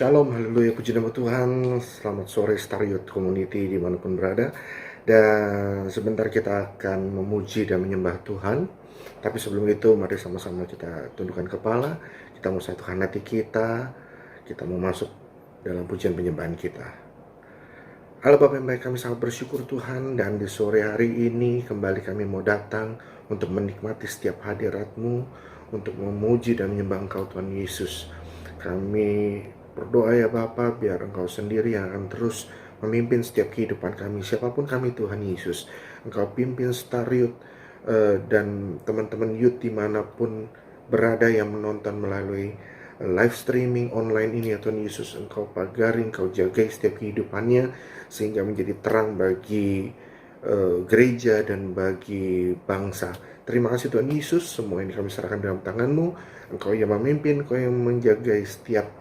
Shalom, haleluya, puji nama Tuhan. Selamat sore Star Youth Community dimanapun berada. Dan sebentar kita akan memuji dan menyembah Tuhan. Tapi sebelum itu mari sama-sama kita tundukkan kepala. Kita mau satukan hati kita. Kita mau masuk dalam pujian penyembahan kita. Allah Bapa yang baik, kami sangat bersyukur Tuhan. Dan di sore hari ini kembali kami mau datang untuk menikmati setiap hadirat-Mu, untuk memuji dan menyembah Engkau Tuhan Yesus. Kami berdoa ya Bapa, biar Engkau sendiri yang akan terus memimpin setiap kehidupan kami, siapapun kami Tuhan Yesus. Engkau pimpin Star Youth dan teman-teman youth dimanapun berada yang menonton melalui live streaming online ini ya Tuhan Yesus. Engkau pagari, Engkau jagai setiap kehidupannya sehingga menjadi terang bagi gereja dan bagi bangsa. Terima kasih Tuhan Yesus, semua ini kami serahkan dalam tangan-Mu. Engkau yang memimpin, Engkau yang menjaga setiap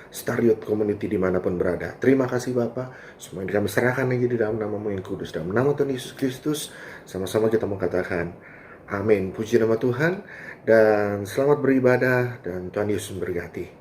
Star Youth Community dimanapun berada. Terima kasih Bapa, semua ini kami serahkan aja di dalam nama-Mu yang kudus, dalam nama Tuhan Yesus Kristus. Sama-sama kita mengatakan amin. Puji nama Tuhan dan selamat beribadah, dan Tuhan Yesus memberkati.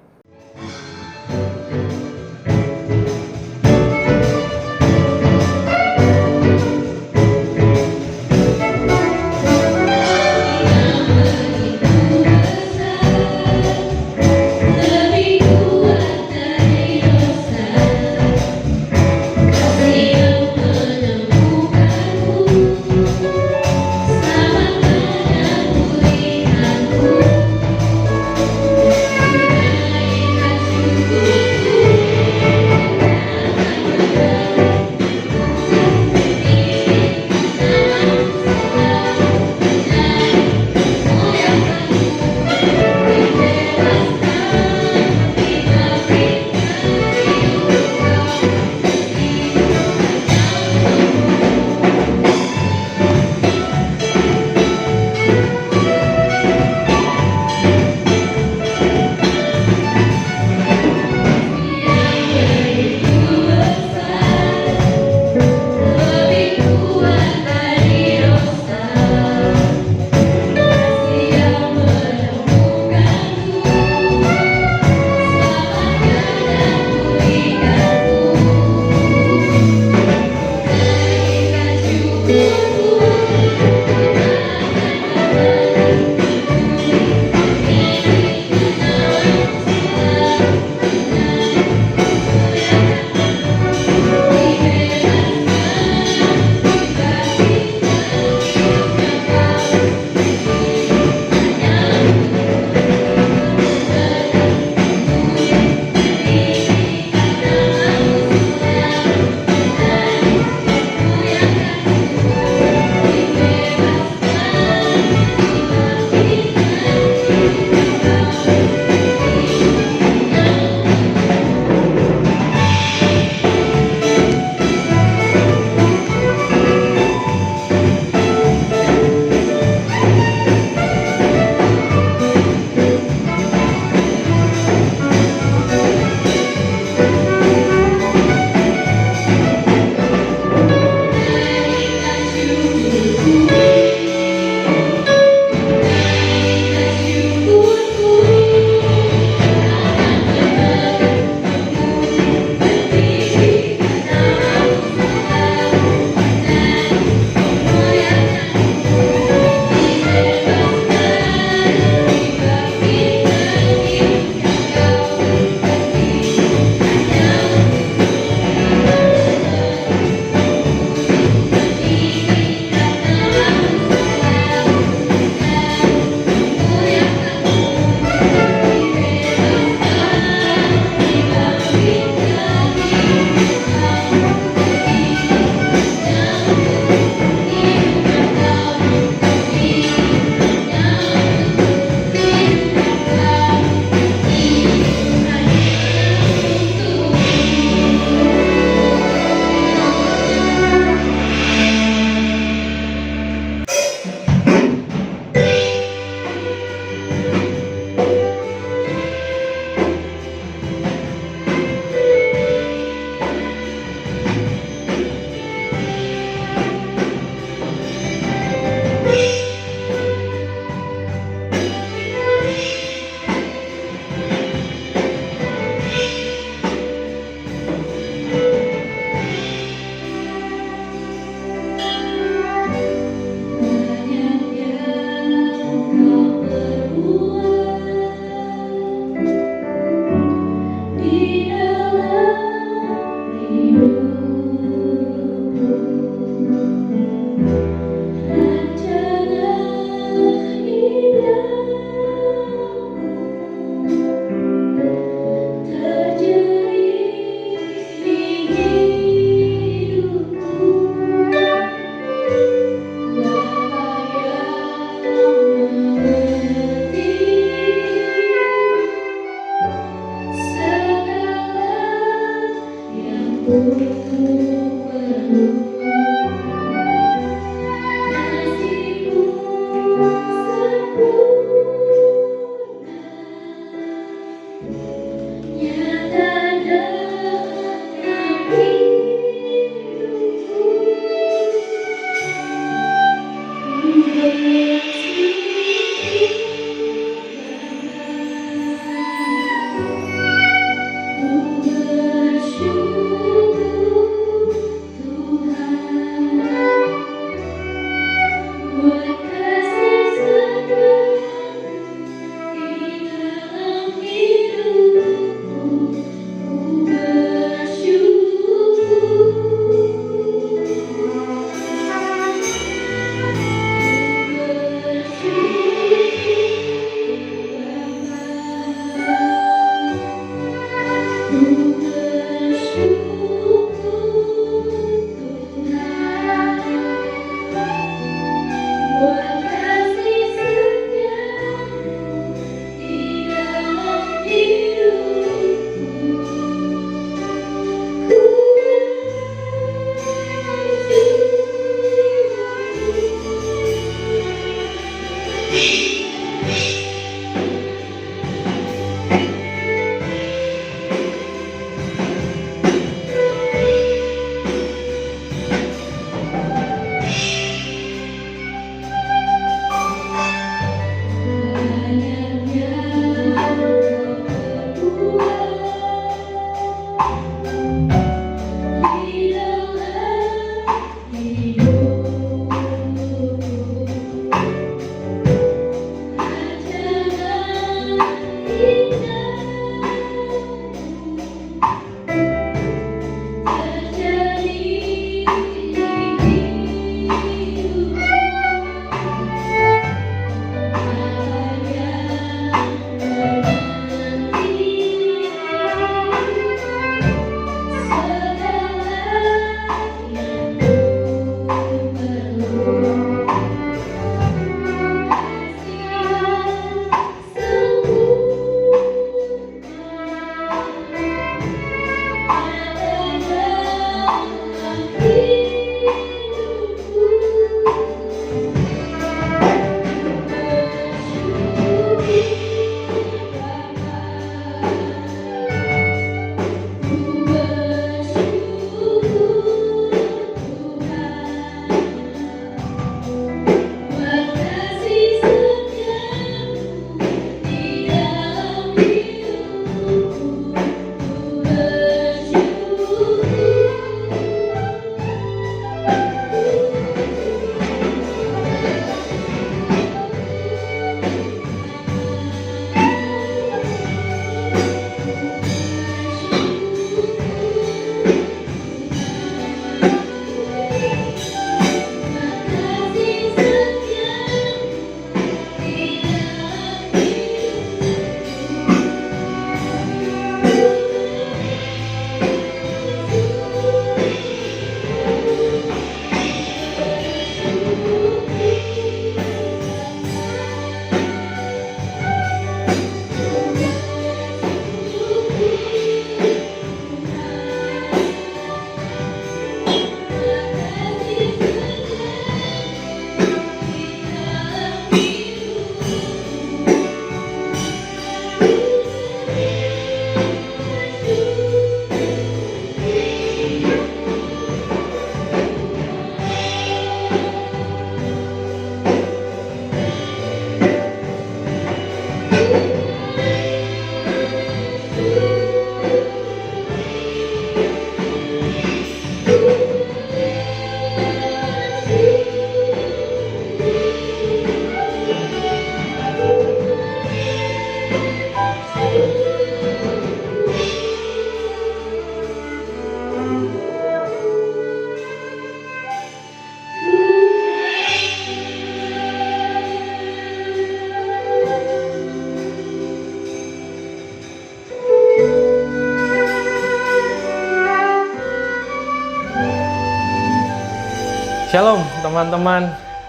Shalom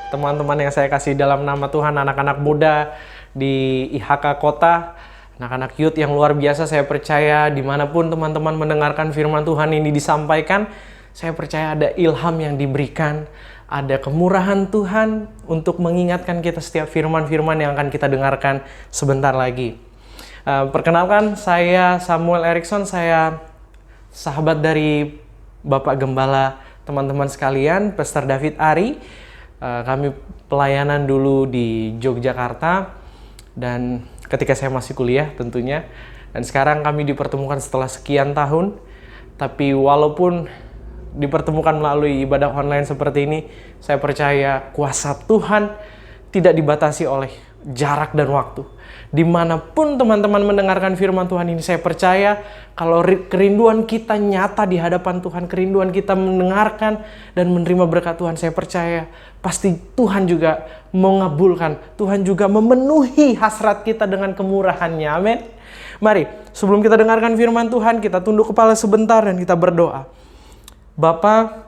teman-teman yang saya kasih dalam nama Tuhan, anak-anak muda di IHK Kota. Anak-anak youth yang luar biasa, saya percaya dimanapun teman-teman mendengarkan firman Tuhan ini disampaikan, saya percaya ada ilham yang diberikan, ada kemurahan Tuhan untuk mengingatkan kita setiap firman-firman yang akan kita dengarkan sebentar lagi. Perkenalkan, saya Samuel Erikson, saya sahabat dari Bapak Gembala teman-teman sekalian, Pastor David Ari. Kami pelayanan dulu di Yogyakarta dan ketika saya masih kuliah tentunya. Dan sekarang kami dipertemukan setelah sekian tahun. Tapi walaupun dipertemukan melalui ibadah online seperti ini, saya percaya kuasa Tuhan tidak dibatasi oleh jarak dan waktu. Dimanapun teman-teman mendengarkan firman Tuhan ini, saya percaya kalau kerinduan kita nyata di hadapan Tuhan, kerinduan kita mendengarkan dan menerima berkat Tuhan, saya percaya pasti Tuhan juga mengabulkan, Tuhan juga memenuhi hasrat kita dengan kemurahan-Nya. Amin. Mari, sebelum kita dengarkan firman Tuhan, kita tunduk kepala sebentar dan kita berdoa. Bapa,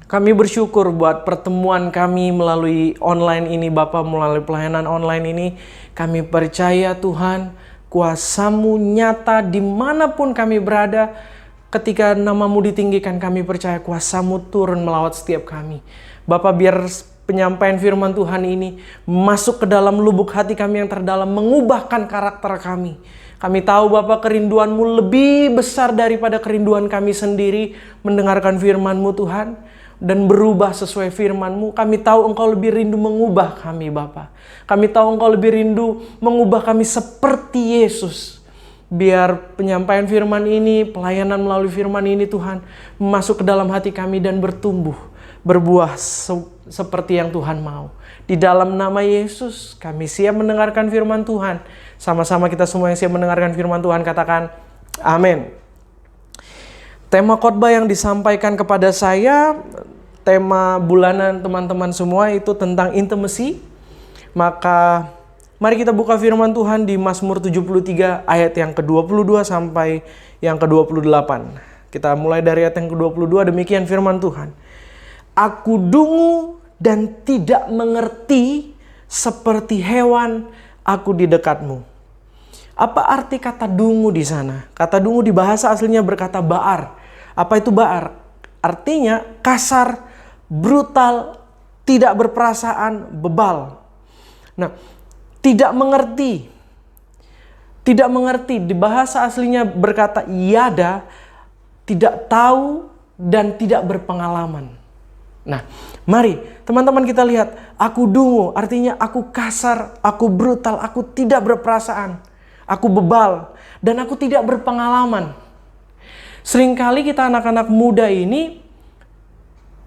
kami bersyukur buat pertemuan kami melalui online ini, Bapa, melalui pelayanan online ini. Kami percaya Tuhan, kuasa-Mu nyata dimanapun kami berada. Ketika nama-Mu ditinggikan, kami percaya kuasa-Mu turun melawat setiap kami. Bapa, biar penyampaian firman Tuhan ini masuk ke dalam lubuk hati kami yang terdalam, mengubahkan karakter kami. Kami tahu Bapa, kerinduan-Mu lebih besar daripada kerinduan kami sendiri mendengarkan firman-Mu Tuhan. Dan berubah sesuai firman-Mu. Kami tahu Engkau lebih rindu mengubah kami, Bapa. Kami tahu Engkau lebih rindu mengubah kami seperti Yesus. Biar penyampaian firman ini, pelayanan melalui firman ini Tuhan, masuk ke dalam hati kami dan bertumbuh, berbuah seperti yang Tuhan mau. Di dalam nama Yesus, kami siap mendengarkan firman Tuhan. Sama-sama kita semua yang siap mendengarkan firman Tuhan, katakan amin. Tema khotbah yang disampaikan kepada saya, tema bulanan teman-teman semua itu tentang intimacy. Maka mari kita buka firman Tuhan di Mazmur 73 ayat yang ke-22 sampai yang ke-28. Kita mulai dari ayat yang ke-22, demikian firman Tuhan. Aku dungu dan tidak mengerti, seperti hewan aku di dekatmu. Apa arti kata dungu di sana? Kata dungu di bahasa aslinya berkata baar. Apa itu baar? Artinya kasar, brutal, tidak berperasaan, bebal. Nah, tidak mengerti. Tidak mengerti di bahasa aslinya berkata yada, tidak tahu dan tidak berpengalaman. Nah, mari teman-teman kita lihat, aku dungu artinya aku kasar, aku brutal, aku tidak berperasaan. Aku bebal dan aku tidak berpengalaman. Seringkali kita anak-anak muda ini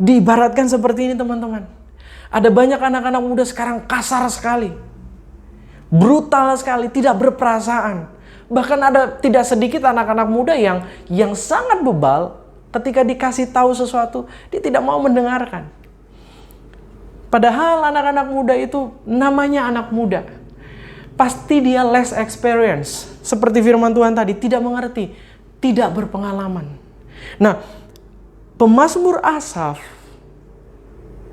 diibaratkan seperti ini, teman-teman. Ada banyak anak-anak muda sekarang kasar sekali. Brutal sekali, tidak berperasaan. Bahkan ada tidak sedikit anak-anak muda yang sangat bebal, ketika dikasih tahu sesuatu, dia tidak mau mendengarkan. Padahal anak-anak muda itu namanya anak muda. Pasti dia less experience. Seperti firman Tuhan tadi, tidak mengerti, tidak berpengalaman. Nah, pemazmur Asaf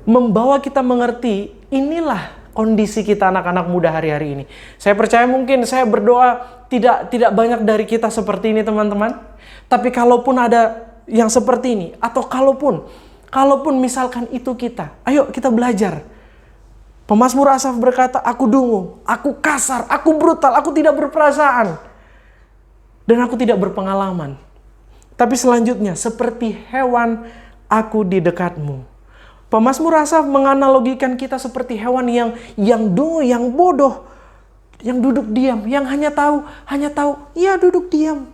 membawa kita mengerti, inilah kondisi kita anak-anak muda hari-hari ini. Saya percaya mungkin saya berdoa tidak banyak dari kita seperti ini, teman-teman. Tapi kalaupun ada yang seperti ini, atau kalaupun misalkan itu kita, ayo kita belajar. Pemazmur Asaf berkata, aku dungu, aku kasar, aku brutal, aku tidak berperasaan. Dan aku tidak berpengalaman. Tapi selanjutnya, seperti hewan aku di dekatmu. Pemazmur Asaf menganalogikan kita seperti hewan yang dungu, yang bodoh, yang duduk diam, yang hanya tahu, ya duduk diam.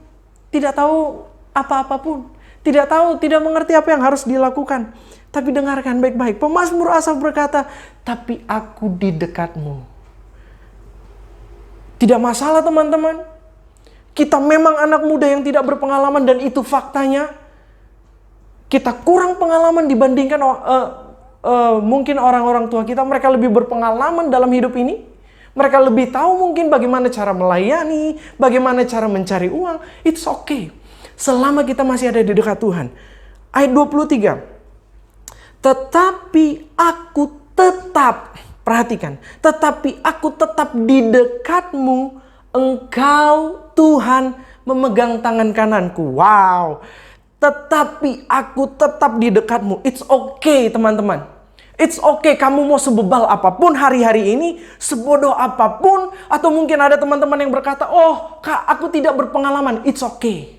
Tidak tahu apa-apapun. Tidak tahu, tidak mengerti apa yang harus dilakukan. Tapi dengarkan baik-baik. Pemazmur Asaf berkata, tapi aku di dekatmu. Tidak masalah, teman-teman. Kita memang anak muda yang tidak berpengalaman dan itu faktanya. Kita kurang pengalaman dibandingkan mungkin orang-orang tua kita. Mereka lebih berpengalaman dalam hidup ini. Mereka lebih tahu mungkin bagaimana cara melayani, bagaimana cara mencari uang. It's okay. Selama kita masih ada di dekat Tuhan. Ayat 23. Tetapi aku tetap, perhatikan, tetapi aku tetap di dekatmu, Engkau Tuhan memegang tangan kananku. Wow. Tetapi aku tetap di dekatmu. It's okay teman-teman. It's okay kamu mau sebebal apapun hari-hari ini, sebodoh apapun. Atau mungkin ada teman-teman yang berkata, oh kak aku tidak berpengalaman. It's okay.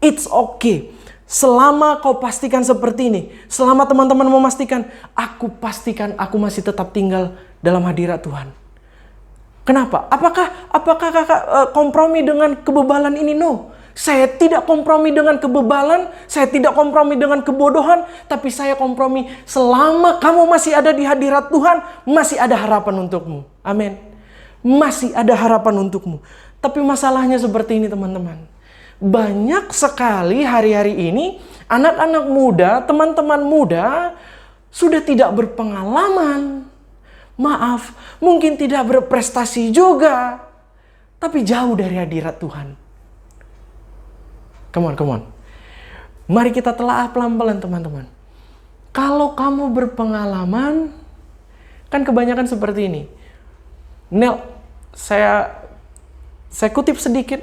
It's okay. Selama kau pastikan seperti ini, selama teman-teman memastikan, aku pastikan aku masih tetap tinggal dalam hadirat Tuhan. Kenapa? Apakah kakak kompromi dengan kebebalan ini? No. Saya tidak kompromi dengan kebebalan, saya tidak kompromi dengan kebodohan, tapi saya kompromi selama kamu masih ada di hadirat Tuhan, masih ada harapan untukmu. Amin. Masih ada harapan untukmu. Tapi masalahnya seperti ini teman-teman. Banyak sekali hari-hari ini anak-anak muda, teman-teman muda sudah tidak berpengalaman. Maaf, mungkin tidak berprestasi juga, tapi jauh dari hadirat Tuhan. Come on. Mari kita telaah pelan-pelan teman-teman. Kalau kamu berpengalaman, kan kebanyakan seperti ini. Nel, saya kutip sedikit.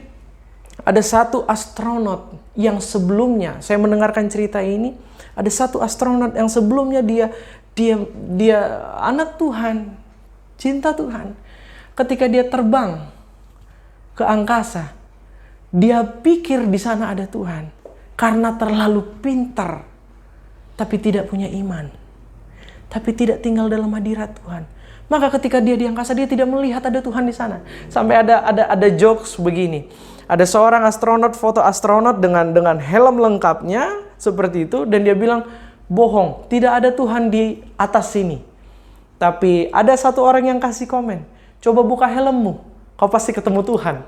Ada satu astronot yang sebelumnya, saya mendengarkan cerita ini, ada satu astronot yang sebelumnya dia anak Tuhan, cinta Tuhan. Ketika dia terbang ke angkasa, dia pikir di sana ada Tuhan karena terlalu pintar, tapi tidak punya iman, tapi tidak tinggal dalam hadirat Tuhan. Maka ketika dia di angkasa, dia tidak melihat ada Tuhan di sana. Sampai ada jokes begini. Ada seorang astronot, foto astronot dengan helm lengkapnya seperti itu, dan dia bilang, bohong, tidak ada Tuhan di atas sini. Tapi ada satu orang yang kasih komen, coba buka helmmu, kau pasti ketemu Tuhan.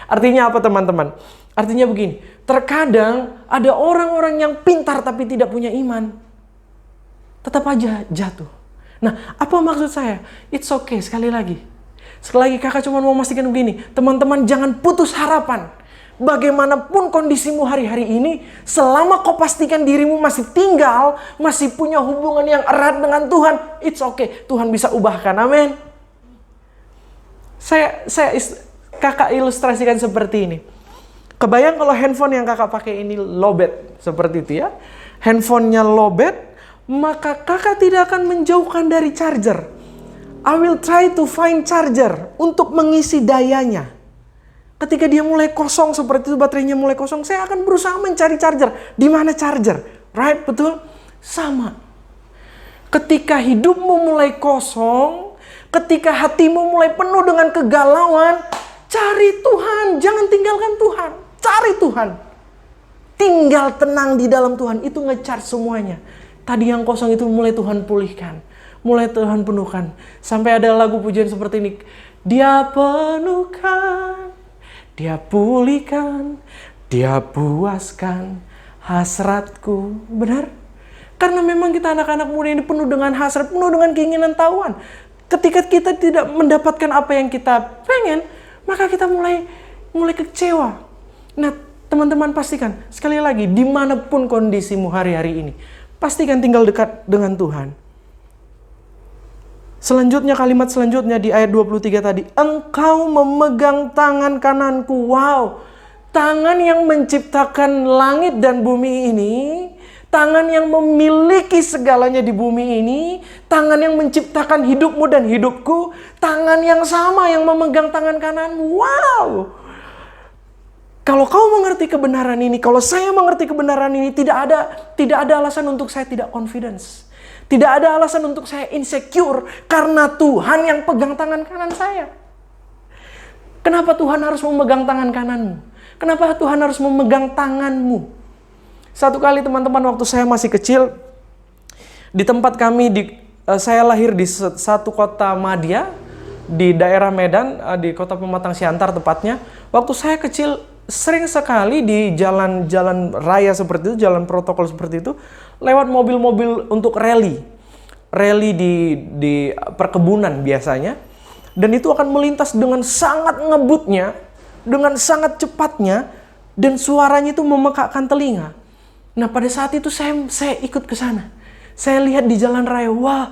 Artinya apa teman-teman? Artinya begini, terkadang ada orang-orang yang pintar tapi tidak punya iman, tetap aja jatuh. Nah, apa maksud saya? It's okay, sekali lagi kakak cuma mau memastikan begini, teman-teman jangan putus harapan. Bagaimanapun kondisimu hari-hari ini, selama kau pastikan dirimu masih tinggal, masih punya hubungan yang erat dengan Tuhan, it's okay, Tuhan bisa ubahkan, amin. Kakak ilustrasikan seperti ini. Kebayang kalau handphone yang kakak pakai ini lowbat, seperti itu ya. Handphonenya lowbat, maka kakak tidak akan menjauhkan dari charger. I will try to find charger untuk mengisi dayanya. Ketika dia mulai kosong seperti itu, baterainya mulai kosong, saya akan berusaha mencari charger. Di mana charger? Right? Betul? Sama. Ketika hidupmu mulai kosong, ketika hatimu mulai penuh dengan kegalauan, cari Tuhan. Jangan tinggalkan Tuhan. Cari Tuhan. Tinggal tenang di dalam Tuhan. Itu nge-charge semuanya. Tadi yang kosong itu mulai Tuhan pulihkan. Mulai Tuhan penuhkan. Sampai ada lagu pujian seperti ini. Dia penuhkan, Dia pulihkan, Dia puaskan hasratku. Benar? Karena memang kita anak-anak muda ini penuh dengan hasrat, penuh dengan keinginan tahuan. Ketika kita tidak mendapatkan apa yang kita pengen, maka kita mulai kecewa. Nah, teman-teman pastikan, sekali lagi, dimanapun kondisimu hari-hari ini, pastikan tinggal dekat dengan Tuhan. Selanjutnya, kalimat selanjutnya di ayat 23 tadi. Engkau memegang tangan kananku. Wow. Tangan yang menciptakan langit dan bumi ini. Tangan yang memiliki segalanya di bumi ini. Tangan yang menciptakan hidupmu dan hidupku. Tangan yang sama yang memegang tangan kananmu. Wow. Kalau kau mengerti kebenaran ini, kalau saya mengerti kebenaran ini, tidak ada alasan untuk saya tidak confidence. Tidak ada alasan untuk saya insecure karena Tuhan yang pegang tangan kanan saya. Kenapa Tuhan harus memegang tangan kananmu? Kenapa Tuhan harus memegang tanganmu? Satu kali teman-teman, waktu saya masih kecil, di tempat kami, saya lahir di satu kota madya, di daerah Medan, di kota Pematang Siantar tepatnya. Waktu saya kecil, sering sekali di jalan-jalan raya seperti itu, jalan protokol seperti itu, lewat mobil-mobil untuk rally di perkebunan biasanya, dan itu akan melintas dengan sangat ngebutnya, dengan sangat cepatnya, dan suaranya itu memekakkan telinga. Nah, pada saat itu saya ikut ke sana. Saya lihat di jalan raya, wah,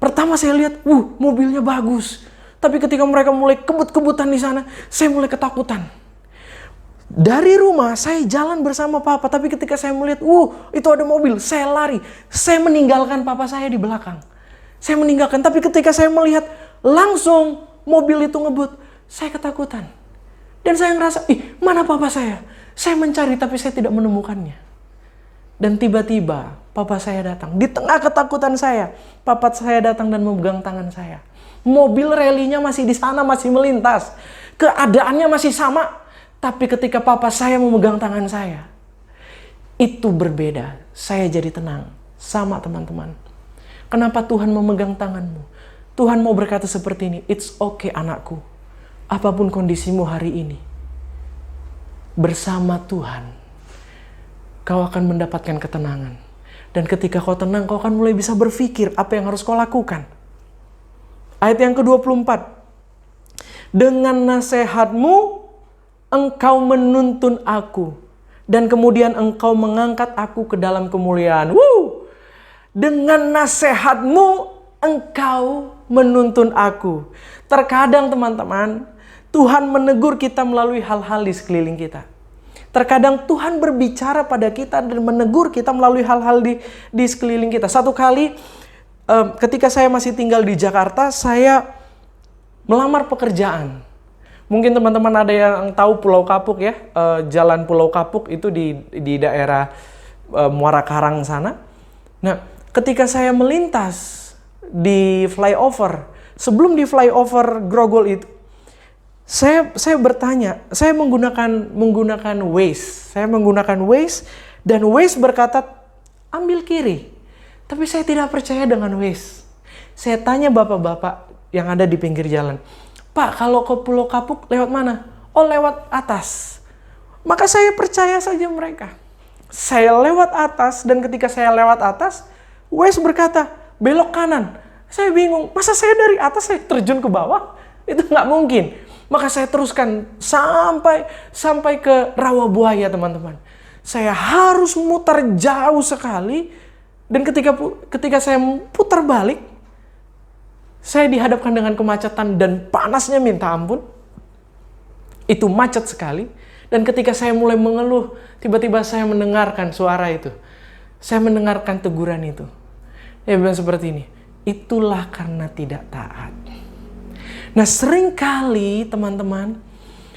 pertama saya lihat, mobilnya bagus. Tapi ketika mereka mulai kebut-kebutan di sana, saya mulai ketakutan. Dari rumah saya jalan bersama papa, tapi ketika saya melihat, itu ada mobil, saya lari. Saya meninggalkan papa saya di belakang. Saya meninggalkan, tapi ketika saya melihat langsung mobil itu ngebut, saya ketakutan. Dan saya ngerasa, mana papa saya? Saya mencari tapi saya tidak menemukannya. Dan tiba-tiba papa saya datang. Di tengah ketakutan saya, papa saya datang dan memegang tangan saya. Mobil ralinya masih di sana, masih melintas. Keadaannya masih sama. Tapi ketika papa saya memegang tangan saya, itu berbeda. Saya jadi tenang. Sama teman-teman. Kenapa Tuhan memegang tanganmu? Tuhan mau berkata seperti ini, it's okay anakku. Apapun kondisimu hari ini, bersama Tuhan, kau akan mendapatkan ketenangan. Dan ketika kau tenang, kau akan mulai bisa berpikir apa yang harus kau lakukan. Ayat yang ke-24. Dengan nasihatmu, engkau menuntun aku. Dan kemudian engkau mengangkat aku ke dalam kemuliaan. Dengan nasihatmu, engkau menuntun aku. Terkadang teman-teman, Tuhan menegur kita melalui hal-hal di sekeliling kita. Terkadang Tuhan berbicara pada kita dan menegur kita melalui hal-hal di sekeliling kita. Satu kali ketika saya masih tinggal di Jakarta, saya melamar pekerjaan. Mungkin teman-teman ada yang tahu Pulau Kapuk ya, jalan Pulau Kapuk itu di daerah Muara Karang sana. Nah, ketika saya melintas di flyover, sebelum di flyover Grogol itu, saya bertanya, saya menggunakan Waze. Saya menggunakan Waze dan Waze berkata ambil kiri. Tapi saya tidak percaya dengan Waze. Saya tanya bapak-bapak yang ada di pinggir jalan, Pak, kalau ke Pulau Kapuk lewat mana? Oh, lewat atas. Maka saya percaya saja mereka. Saya lewat atas dan ketika saya lewat atas, Waze berkata belok kanan. Saya bingung, masa saya dari atas saya terjun ke bawah? Itu nggak mungkin. Maka saya teruskan sampai ke Rawabuaya, teman-teman. Saya harus mutar jauh sekali dan ketika saya putar balik, saya dihadapkan dengan kemacetan dan panasnya minta ampun. Itu macet sekali. Dan ketika saya mulai mengeluh, tiba-tiba saya mendengarkan suara itu. Saya mendengarkan teguran itu. Dia bilang seperti ini, itulah karena tidak taat. Nah, seringkali teman-teman,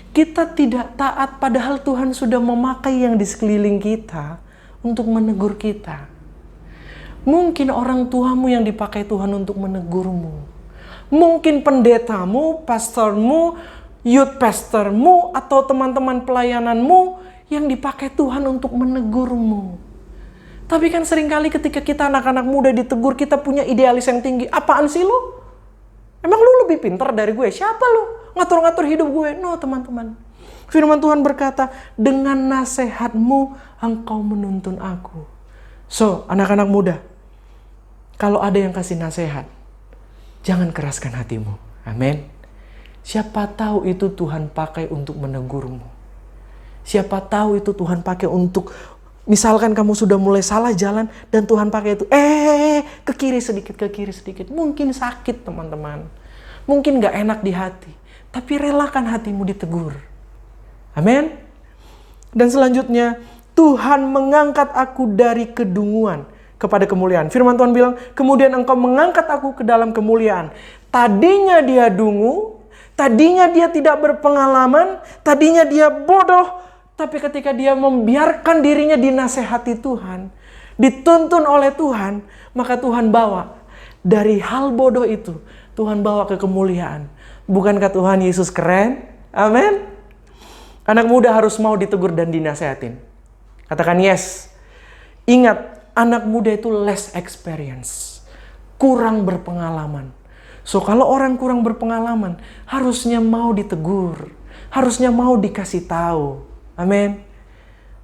kita tidak taat padahal Tuhan sudah memakai yang di sekeliling kita untuk menegur kita. Mungkin orang tuamu yang dipakai Tuhan untuk menegurmu. Mungkin pendetamu, pastormu, youth pastormu, atau teman-teman pelayananmu yang dipakai Tuhan untuk menegurmu. Tapi kan seringkali ketika kita anak-anak muda ditegur, kita punya idealis yang tinggi. Apaan sih lu? Emang lu lebih pintar dari gue? Siapa lu? Ngatur-ngatur hidup gue? No, teman-teman. Firman Tuhan berkata, dengan nasihatmu engkau menuntun aku. So, anak-anak muda, kalau ada yang kasih nasihat, jangan keraskan hatimu. Amin. Siapa tahu itu Tuhan pakai untuk menegurmu. Siapa tahu itu Tuhan pakai untuk, misalkan kamu sudah mulai salah jalan dan Tuhan pakai itu, ke kiri sedikit. Mungkin sakit teman-teman. Mungkin gak enak di hati. Tapi relakan hatimu ditegur. Amin. Dan selanjutnya, Tuhan mengangkat aku dari kedunguan kepada kemuliaan. Firman Tuhan bilang, kemudian engkau mengangkat aku ke dalam kemuliaan. Tadinya dia dungu, tadinya dia tidak berpengalaman, tadinya dia bodoh, tapi ketika dia membiarkan dirinya dinasehati Tuhan, dituntun oleh Tuhan, maka Tuhan bawa dari hal bodoh itu, Tuhan bawa ke kemuliaan. Bukankah Tuhan Yesus keren? Amin. Anak muda harus mau ditegur dan dinasehatin. Katakan yes. Ingat, anak muda itu less experience, kurang berpengalaman. So kalau orang kurang berpengalaman, harusnya mau ditegur, harusnya mau dikasih tahu. Amin.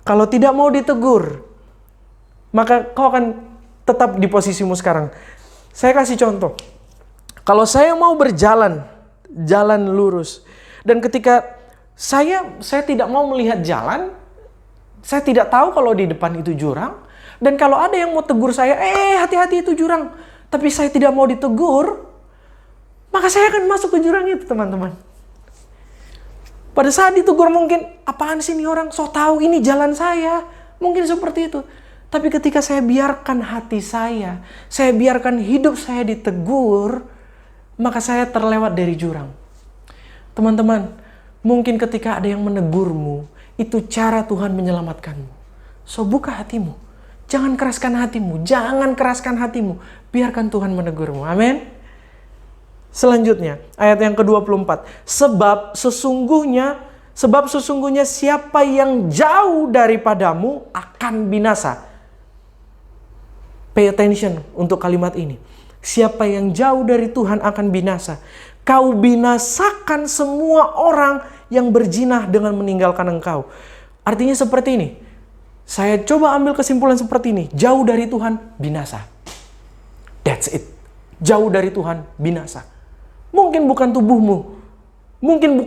Kalau tidak mau ditegur, maka kau akan tetap di posisimu sekarang. Saya kasih contoh. Kalau saya mau berjalan, jalan lurus, dan ketika saya tidak mau melihat jalan, saya tidak tahu kalau di depan itu jurang, dan kalau ada yang mau tegur saya, hati-hati itu jurang, tapi saya tidak mau ditegur, maka saya akan masuk ke jurang itu, teman-teman. Pada saat itu gue mungkin, apaan sih ini orang, so tahu ini jalan saya. Mungkin seperti itu. Tapi ketika saya biarkan hati saya biarkan hidup saya ditegur, maka saya terlewat dari jurang. Teman-teman, mungkin ketika ada yang menegurmu, itu cara Tuhan menyelamatkanmu. So buka hatimu. Jangan keraskan hatimu. Jangan keraskan hatimu. Biarkan Tuhan menegurmu. Amin. Selanjutnya, ayat yang ke-24. Sebab sesungguhnya siapa yang jauh daripadamu akan binasa. Pay attention untuk kalimat ini. Siapa yang jauh dari Tuhan akan binasa. Kau binasakan semua orang yang berzinah dengan meninggalkan engkau. Artinya seperti ini. Saya coba ambil kesimpulan seperti ini. Jauh dari Tuhan, binasa. That's it. Jauh dari Tuhan, binasa. Mungkin bukan tubuhmu. Mungkin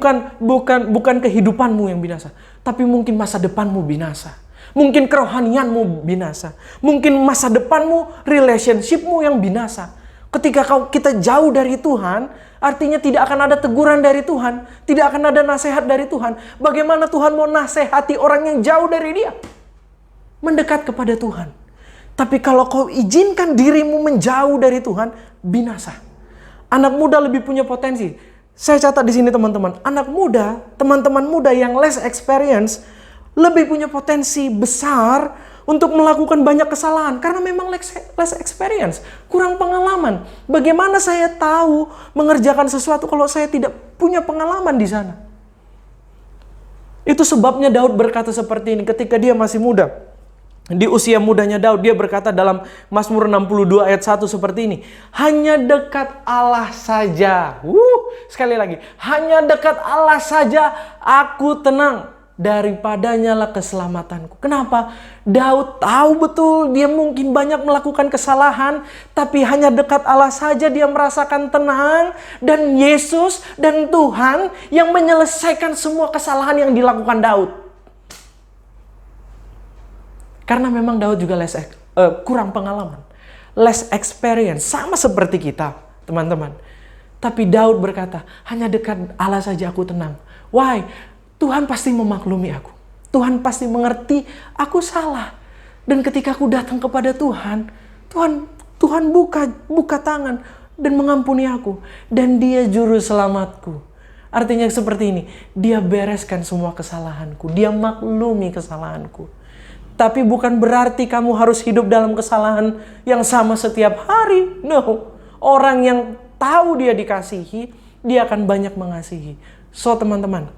bukan kehidupanmu yang binasa. Tapi mungkin masa depanmu binasa. Mungkin kerohanianmu binasa. Mungkin masa depanmu, relationshipmu yang binasa. Ketika kita jauh dari Tuhan, artinya tidak akan ada teguran dari Tuhan. Tidak akan ada nasihat dari Tuhan. Bagaimana Tuhan mau nasihati orang yang jauh dari Dia? Mendekat kepada Tuhan. Tapi kalau kau izinkan dirimu menjauh dari Tuhan, binasa. Anak muda lebih punya potensi. Saya catat di sini teman-teman. Anak muda, teman-teman muda yang less experience, lebih punya potensi besar untuk melakukan banyak kesalahan. Karena memang less experience. Kurang pengalaman. Bagaimana saya tahu mengerjakan sesuatu kalau saya tidak punya pengalaman di sana? Itu sebabnya Daud berkata seperti ini ketika dia masih muda. Di usia mudanya Daud, dia berkata dalam Mazmur 62 ayat 1 seperti ini. Hanya dekat Allah saja. Sekali lagi. Hanya dekat Allah saja aku tenang. Daripadanya lah keselamatanku. Kenapa? Daud tahu betul dia mungkin banyak melakukan kesalahan. Tapi hanya dekat Allah saja dia merasakan tenang. Dan Yesus dan Tuhan yang menyelesaikan semua kesalahan yang dilakukan Daud. Karena memang Daud juga kurang pengalaman. Less experience. Sama seperti kita, teman-teman. Tapi Daud berkata, hanya dekat Allah saja aku tenang. Why? Tuhan pasti memaklumi aku. Tuhan pasti mengerti aku salah. Dan ketika aku datang kepada Tuhan, Tuhan buka tangan dan mengampuni aku. Dan Dia juru selamatku. Artinya seperti ini. Dia bereskan semua kesalahanku. Dia maklumi kesalahanku. Tapi bukan berarti kamu harus hidup dalam kesalahan yang sama setiap hari. No. Orang yang tahu dia dikasihi, dia akan banyak mengasihi. So teman-teman,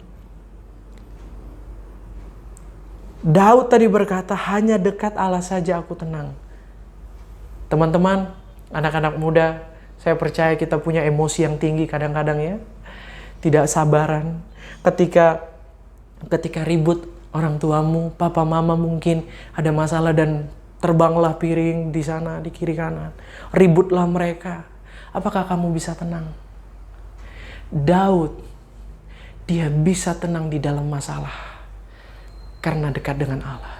Daud tadi berkata, hanya dekat Allah saja aku tenang. Teman-teman, anak-anak muda, saya percaya kita punya emosi yang tinggi kadang-kadang ya. Tidak sabaran. Ketika ribut, orang tuamu, papa mama mungkin ada masalah dan terbanglah piring di sana, di kiri kanan. Ributlah mereka. Apakah kamu bisa tenang? Daud, dia bisa tenang di dalam masalah. Karena dekat dengan Allah.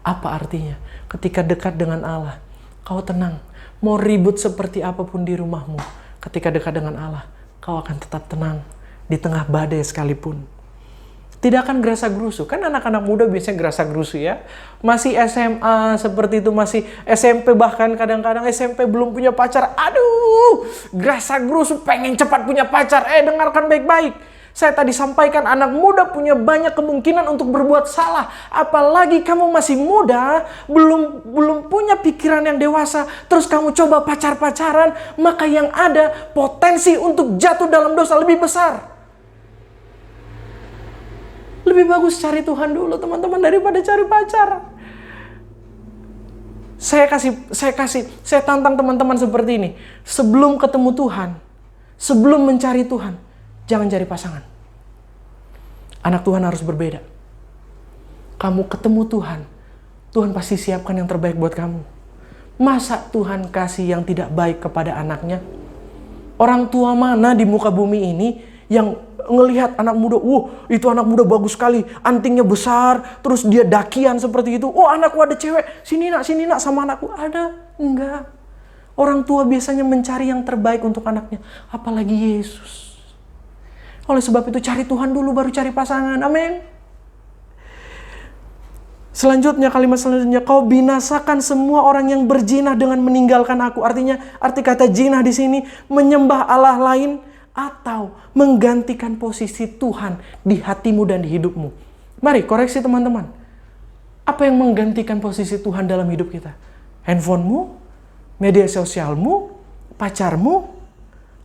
Apa artinya? Ketika dekat dengan Allah, kau tenang. Mau ribut seperti apapun di rumahmu. Ketika dekat dengan Allah, kau akan tetap tenang. Di tengah badai sekalipun. Tidak akan gerasa-gerusu. Kan anak-anak muda biasanya gerasa-gerusu ya. Masih SMA seperti itu, masih SMP, bahkan kadang-kadang SMP belum punya pacar. Aduh, gerasa-gerusu pengen cepat punya pacar. Dengarkan baik-baik. Saya tadi sampaikan anak muda punya banyak kemungkinan untuk berbuat salah. Apalagi kamu masih muda, belum punya pikiran yang dewasa. Terus kamu coba pacar-pacaran, maka yang ada potensi untuk jatuh dalam dosa lebih besar. Lebih bagus cari Tuhan dulu teman-teman daripada cari pacar. Saya tantang teman-teman seperti ini. Sebelum ketemu Tuhan, sebelum mencari Tuhan, jangan cari pasangan. Anak Tuhan harus berbeda. Kamu ketemu Tuhan, Tuhan pasti siapkan yang terbaik buat kamu. Masa Tuhan kasih yang tidak baik kepada anaknya? Orang tua mana di muka bumi ini yang ngelihat anak muda, itu anak muda bagus sekali, antingnya besar, terus dia dakian seperti itu. Anakku ada cewek, sini nak sama anakku. Ada? Enggak. Orang tua biasanya mencari yang terbaik untuk anaknya, apalagi Yesus. Oleh sebab itu cari Tuhan dulu baru cari pasangan. Amin. Selanjutnya, kalimat selanjutnya, kau binasakan semua orang yang berzina dengan meninggalkan aku. Artinya, arti kata zina di sini menyembah Allah lain atau menggantikan posisi Tuhan di hatimu dan di hidupmu. Mari koreksi teman-teman. Apa yang menggantikan posisi Tuhan dalam hidup kita? Handphonemu, media sosialmu, pacarmu,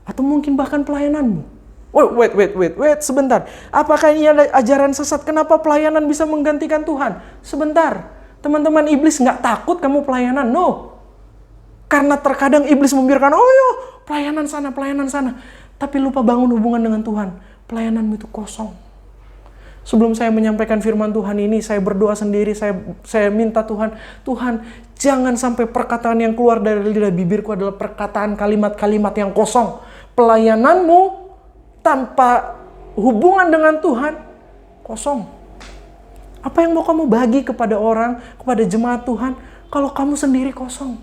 atau mungkin bahkan pelayananmu? Wait, sebentar. Apakah ini ada ajaran sesat? Kenapa pelayanan bisa menggantikan Tuhan? Sebentar. Teman-teman, iblis nggak takut kamu pelayanan? No. Karena terkadang iblis membiarkan, pelayanan sana. Tapi lupa bangun hubungan dengan Tuhan. Pelayananmu itu kosong. Sebelum saya menyampaikan firman Tuhan ini, saya berdoa sendiri, saya minta Tuhan, jangan sampai perkataan yang keluar dari lidah bibirku adalah perkataan kalimat-kalimat yang kosong. Pelayananmu tanpa hubungan dengan Tuhan, kosong. Apa yang mau kamu bagi kepada orang, kepada jemaat Tuhan, kalau kamu sendiri kosong?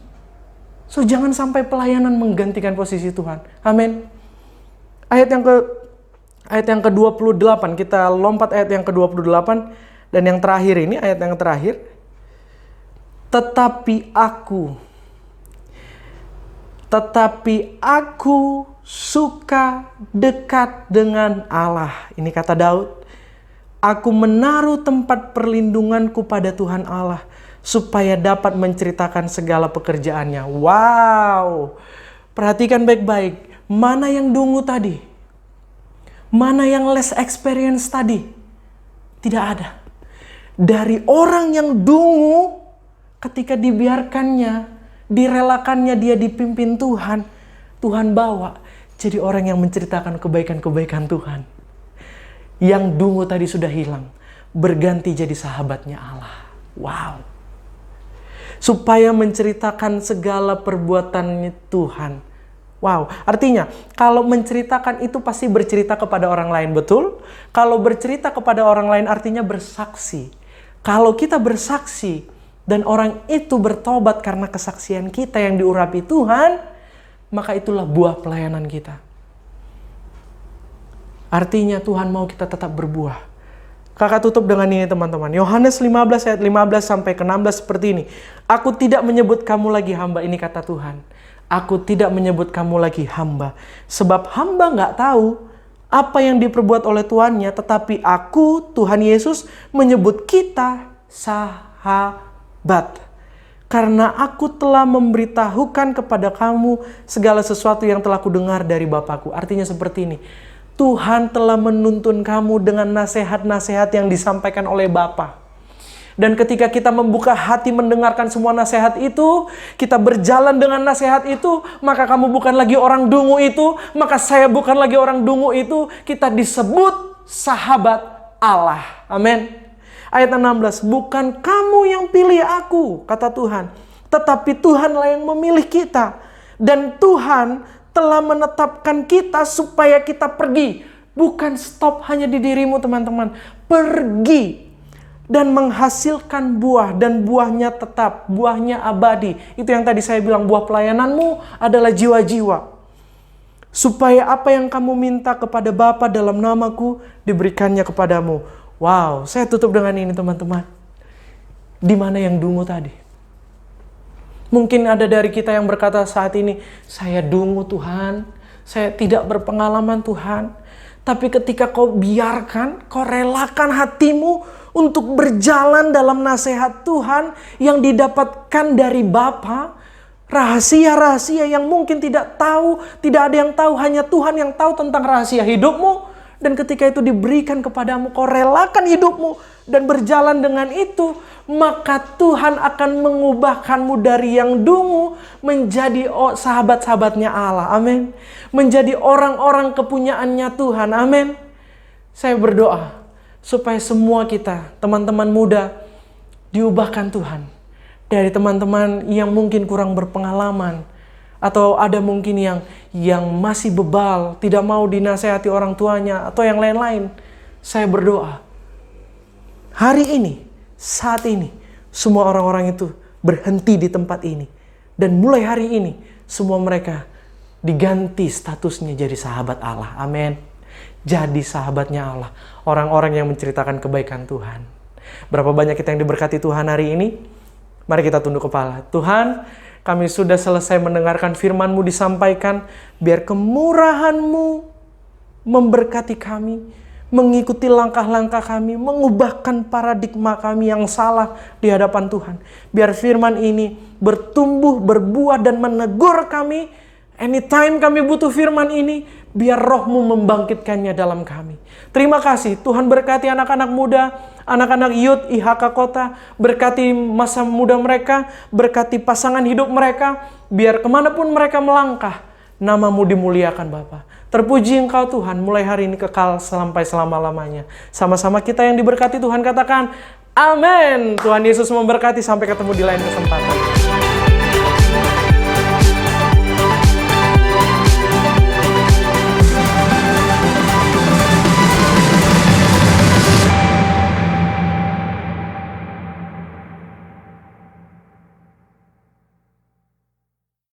So, jangan sampai pelayanan menggantikan posisi Tuhan. Amin. Ayat yang ke-28, kita lompat ayat yang ke-28, dan yang terakhir ini, ayat yang terakhir. Tetapi aku suka dekat dengan Allah. Ini kata Daud. Aku menaruh tempat perlindunganku pada Tuhan Allah, supaya dapat menceritakan segala pekerjaannya. Wow. Perhatikan baik-baik. Mana yang dungu tadi? Mana yang less experience tadi? Tidak ada. Dari orang yang dungu, ketika dibiarkannya, direlakannya dia dipimpin Tuhan, Tuhan bawa jadi orang yang menceritakan kebaikan-kebaikan Tuhan. Yang dungu tadi sudah hilang, berganti jadi sahabatnya Allah. Wow. Supaya menceritakan segala perbuatannya Tuhan. Wow, artinya kalau menceritakan itu pasti bercerita kepada orang lain, betul? Kalau bercerita kepada orang lain artinya bersaksi. Kalau kita bersaksi dan orang itu bertobat karena kesaksian kita yang diurapi Tuhan, maka itulah buah pelayanan kita. Artinya Tuhan mau kita tetap berbuah. Kakak tutup dengan ini teman-teman. Yohanes 15 ayat 15 sampai ke 16 seperti ini. Aku tidak menyebut kamu lagi hamba, ini kata Tuhan. Aku tidak menyebut kamu lagi hamba. Sebab hamba nggak tahu apa yang diperbuat oleh tuannya. Tetapi aku, Tuhan Yesus, menyebut kita sahabat. Karena aku telah memberitahukan kepada kamu segala sesuatu yang telah kudengar dari Bapakku. Artinya seperti ini. Tuhan telah menuntun kamu dengan nasihat-nasihat yang disampaikan oleh Bapa. Dan ketika kita membuka hati mendengarkan semua nasihat itu, kita berjalan dengan nasihat itu, maka kamu bukan lagi orang dungu itu, maka saya bukan lagi orang dungu itu, kita disebut sahabat Allah. Amin. Ayat 16, bukan kamu yang pilih aku, kata Tuhan, tetapi Tuhanlah yang memilih kita. Dan Tuhan telah menetapkan kita supaya kita pergi. Bukan stop hanya di dirimu teman-teman. Pergi. Dan menghasilkan buah. Dan buahnya tetap. Buahnya abadi. Itu yang tadi saya bilang, buah pelayananmu adalah jiwa-jiwa. Supaya apa yang kamu minta kepada Bapa dalam namaku, diberikannya kepadamu. Wow, saya tutup dengan ini teman-teman. Di mana yang dungu tadi? Mungkin ada dari kita yang berkata saat ini, saya dungu Tuhan, saya tidak berpengalaman Tuhan. Tapi ketika kau biarkan, kau relakan hatimu untuk berjalan dalam nasihat Tuhan yang didapatkan dari Bapa, rahasia-rahasia yang mungkin tidak ada yang tahu, hanya Tuhan yang tahu tentang rahasia hidupmu. Dan ketika itu diberikan kepadamu, kau relakan hidupmu dan berjalan dengan itu, maka Tuhan akan mengubahkanmu dari yang dungu menjadi sahabat-sahabatnya Allah. Amin. Menjadi orang-orang kepunyaannya Tuhan. Amin. Saya berdoa supaya semua kita, teman-teman muda, diubahkan Tuhan. Dari teman-teman yang mungkin kurang berpengalaman, atau ada mungkin yang masih bebal, tidak mau dinasehati orang tuanya, atau yang lain-lain. Saya berdoa, hari ini, saat ini, semua orang-orang itu berhenti di tempat ini. Dan mulai hari ini, semua mereka diganti statusnya jadi sahabat Allah. Amin. Jadi sahabatnya Allah. Orang-orang yang menceritakan kebaikan Tuhan. Berapa banyak kita yang diberkati Tuhan hari ini? Mari kita tunduk kepala. Tuhan, kami sudah selesai mendengarkan firman-Mu disampaikan. Biar kemurahan-Mu memberkati kami, mengikuti langkah-langkah kami, mengubahkan paradigma kami yang salah di hadapan Tuhan. Biar firman ini bertumbuh, berbuah, dan menegur kami. Anytime kami butuh firman ini, biar Roh-Mu membangkitkannya dalam kami. Terima kasih, Tuhan berkati anak-anak muda, anak-anak youth IHK Kota, berkati masa muda mereka, berkati pasangan hidup mereka, biar kemanapun mereka melangkah, nama-Mu dimuliakan Bapa. Terpuji Engkau Tuhan, mulai hari ini kekal sampai selama-lamanya. Sama-sama kita yang diberkati Tuhan katakan, amin. Tuhan Yesus memberkati, sampai ketemu di lain kesempatan.